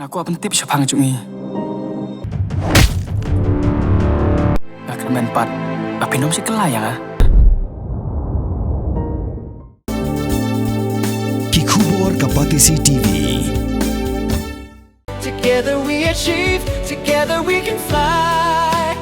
Aku apa tip siapang cungi. Gak kermen pat. Tapi nom si kelayang ah. Kikubor Kapatisi TV. Together we achieve, together we can fly,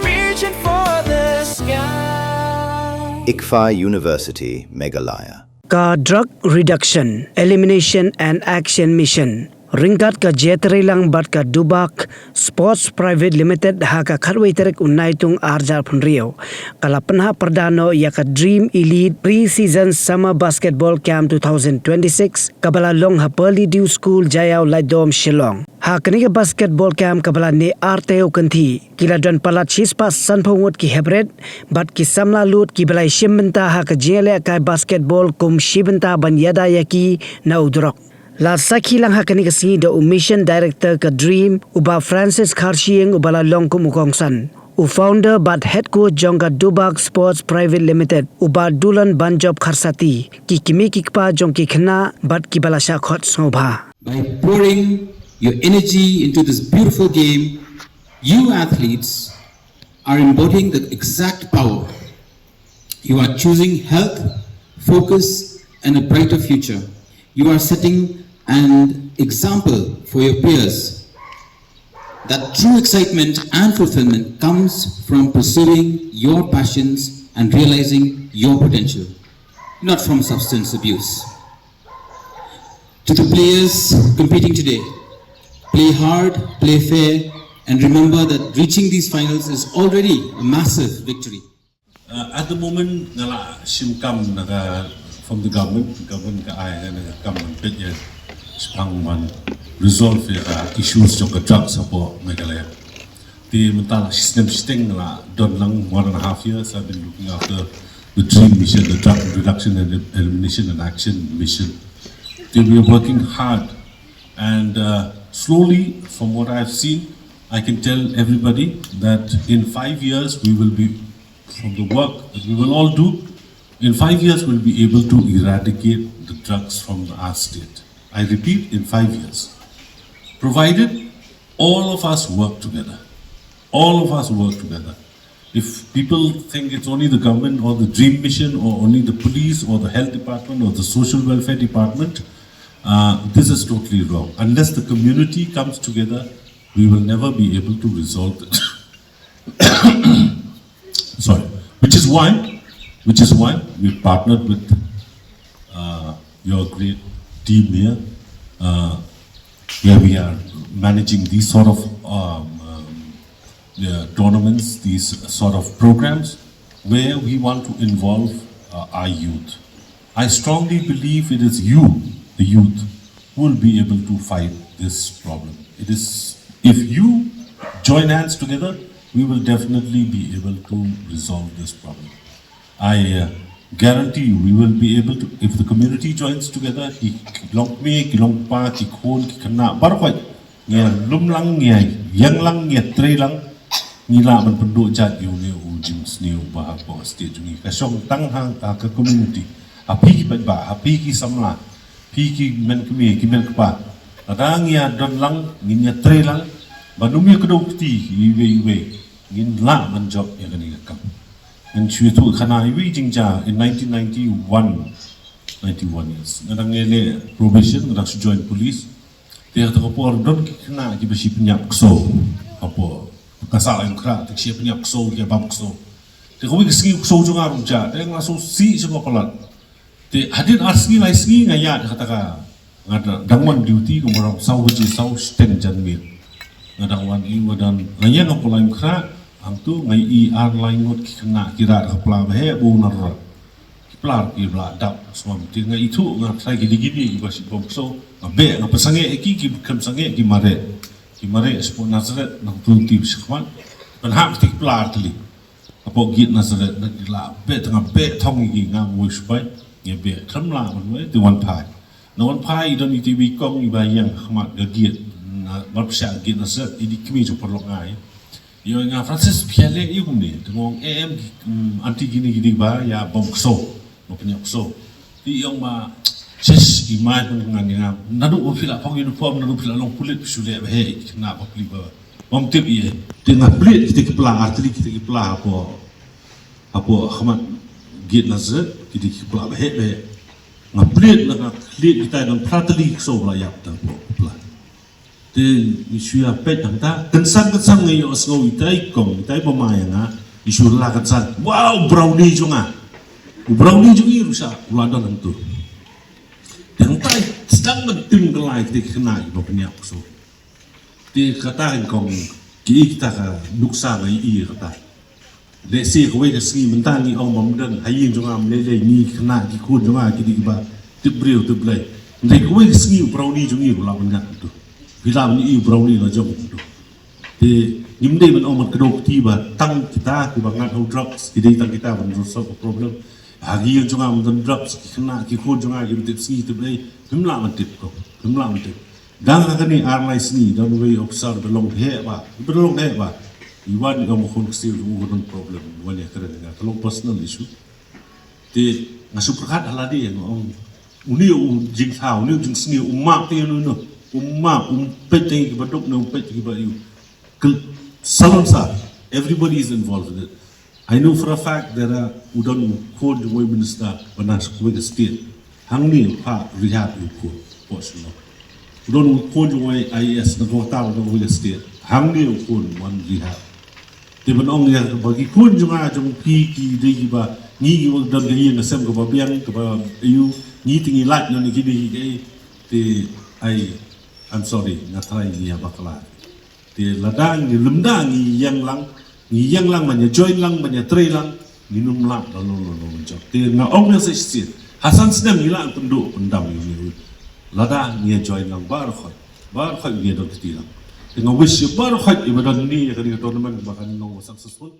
reaching for the sky. ICFA University, Meghalaya. Ka Drug Reduction, Elimination and Action Mission. Ringkat ka jetere lang bat ka Dubak Sports Private Limited ha ka kharwai terek unnai tung arjar phunrio kalapanha perdano ya ka Dream Elite Pre-Season Summer Basketball Camp 2026 kabala long ha Pearly Dew School Jayau Laidom Shillong ha kani ka basketball camp kabala ne arteo kanthi kila don palat chispa sanphongot ki hebred bat ki samla lut ki balai shimbenta ha ka jele ka basketball kum shibenta ban yada yaki na udrok La sakhi lang hakani kasi the mission director ka Dream uba Francis Kharshieng ubala longkum ukongsan u founder but head coach Jong ka Dubak Sports Private Limited uba Dulan Banjob Kharsati ki kimi kikpa jong ki khna but ki bala sha khot sobha. By pouring your energy into this beautiful game, you athletes are embodying the exact power. You are choosing health, focus and a brighter future. You are setting an example for your peers that true excitement and fulfillment comes from pursuing your passions and realizing your potential, not from substance abuse. To the players competing today, play hard, play fair, and remember that reaching these finals is already a massive victory. At the moment, nala simkam naga from the government ka ay naga kam ng Spangman resolve issues yung drugs apo Meghalaya. The mental system la done lang 1.5 years. I've been looking after the Dream mission, the drug reduction and elimination and action mission. We are working hard and slowly, from what I've seen, I can tell everybody that in 5 years we will be, from the work that we will all do, in 5 years we'll be able to eradicate the drugs from our state. I repeat, in 5 years. Provided all of us work together. All of us work together. If people think it's only the government or the Dream Mission or only the police or the health department or the social welfare department, this is totally wrong. Unless the community comes together, we will never be able to resolve it. Sorry. Which is why we've partnered with your great team here, where we are managing these sort of tournaments, these sort of programs, where we want to involve our youth. I strongly believe it is you, the youth, who will be able to fight this problem. It is, if you join hands together, we will definitely be able to resolve this problem. I guarantee you, we will be able to, if the community joins together, Khun, Khun, Khana, Barquai, Lum lang, Yang lang, Tre lang, Nila man penduk jat you ujim sniu bahag po stage ni kasong tanghang ka community api ki ba api ki samla pi ki men kemi ki men kpa adang ya don lang nginya tre lang banumi kedok ti iwe ngin la man job ya kani kam and chutu khana iwi jingja in 1991 years nadang ele probation nadang join police dia to por don ki khana ki besi penyap kso apo kasal yang kra tak siap penyap kso dia bab kso te ko wi singi kso jo ngarum ja te ngaso si semua pelat te hadir asngi lai singi ngaya kata ka ngada dangwan duty ko morang sau ji sau sten jan mi ngadang wan i wadan ngaya ngapolaim kra ang tu ngai i ar lai ngot ki kena kira ka pla he bu nar ki plar ki bla dap semua te ngai itu ngatrai gidi-gidi ki basi bom kso ngabe ngapasange ki kam sange ki mare Kimare sepon Nazaret nang tunti sekhwan penhak tik plar tli apo git Nazaret nak la be tengah be thong gi ngam wi spai nge be khamla man we ti wan pai no wan pai don ti bi kong i bayang khmat ga git na bapsha git Nazaret idi kimi jo perlok ngai yo nga Francis piale i kumni tengong am anti gini gidi ba ya bom kso no penyok kso ti yong ma just imagine nga nadu pila pang uniform nadu pila long kulit sule he na ba pli ba mom tip ye te nga pli kita kipla arteri kita kipla apa khamat git nazat kita kipla he nga pli nga klit kita dan prateli so la yap ta pla te isu ya pet ta kensan ngai osgo itai kong itai pamaya nga isu la kensan wow brownie junga brownie jungi rusa ulada nantu yang tay sedang mentim kelai kita kena ibu penyak so di kata engkau kita ka duksa ngai i kata desi kowe ke sini mentangi om mamdan hayin jonga melele ni kena ki kun jonga ki di ba tibril tiblai ndai kowe ke sini brownie jongi ula penyak tu bila ni i brownie la jong tu di nimde men om kedok tiba tang kita ku bangat how drugs kita tang kita ban solve problem Hagi yang cuma mungkin drops kena kikut cuma kita tipsi itu beli himla mantip kok himla mantip. Dan akan ni airlines ni dan way Ophisar belong he ba iwan kamu kon kesir kamu problem iwan ya kerana dengan kalau personal issue. Di ngasu perkat haladi yang uni jing thau uni jing seni umak tu yang umak umpet yang kibadok na umpet kibayu. Salon sa everybody is involved in it. I know for a fact that udang code the women start banas kuwe state hangni pa rehab ko Shillong udang code the IS na kota udang kuwe state hangni ko one rehab di banong ya bagi kun junga jung pi ki de ba ni wag dan gayi na sem ko ba biang ko ba ayu ni tingi lat no ni kidi te I'm sorry na try ni bakala te ladang ni lumdang ni yang lang banyak join lang banyak tray lang minum lang lalu mencap. Dia na orang yang sih Hasan sedang hilang pendam ini. Lada ni join lang baru khoi ni dot tilang. Dengan wish baru khoi ibadah ni yang tournament bahkan no successful.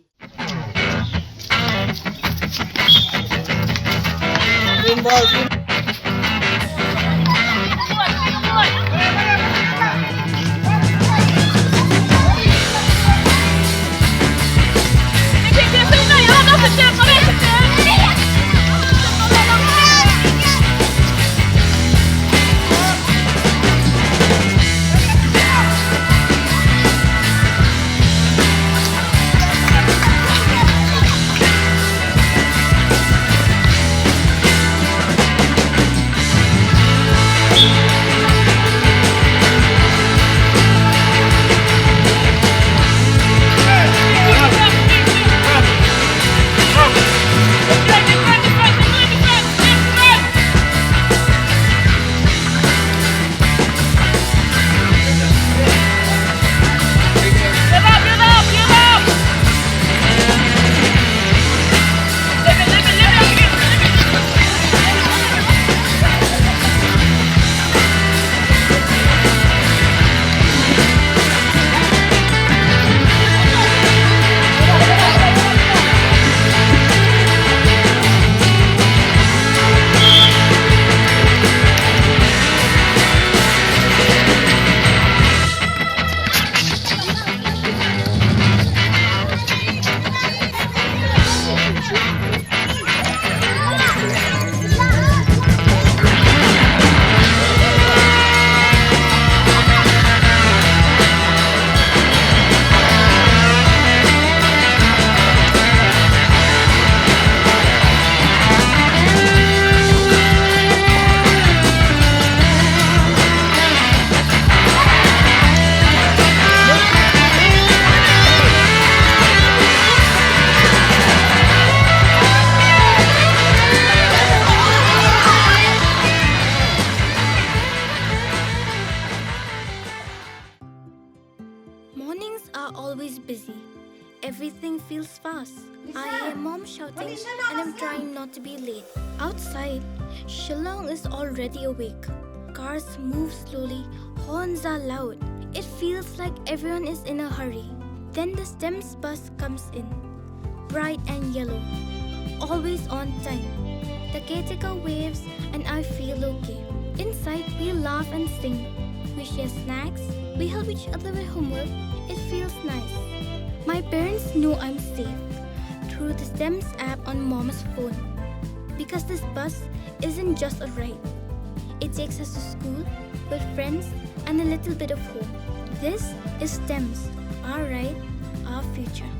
Everything feels fast. I hear mom shouting and I'm trying not to be late. Outside, Shillong is already awake. Cars move slowly, horns are loud. It feels like everyone is in a hurry. Then the STEM's bus comes in, bright and yellow, always on time. The caretaker waves and I feel okay. Inside, we laugh and sing. We share snacks, we help each other with homework. It feels nice. My parents know I'm safe through the STEM's app on Mom's phone. Because this bus isn't just a ride, It takes us to school with friends and a little bit of hope. This is STEMS, our right, our future.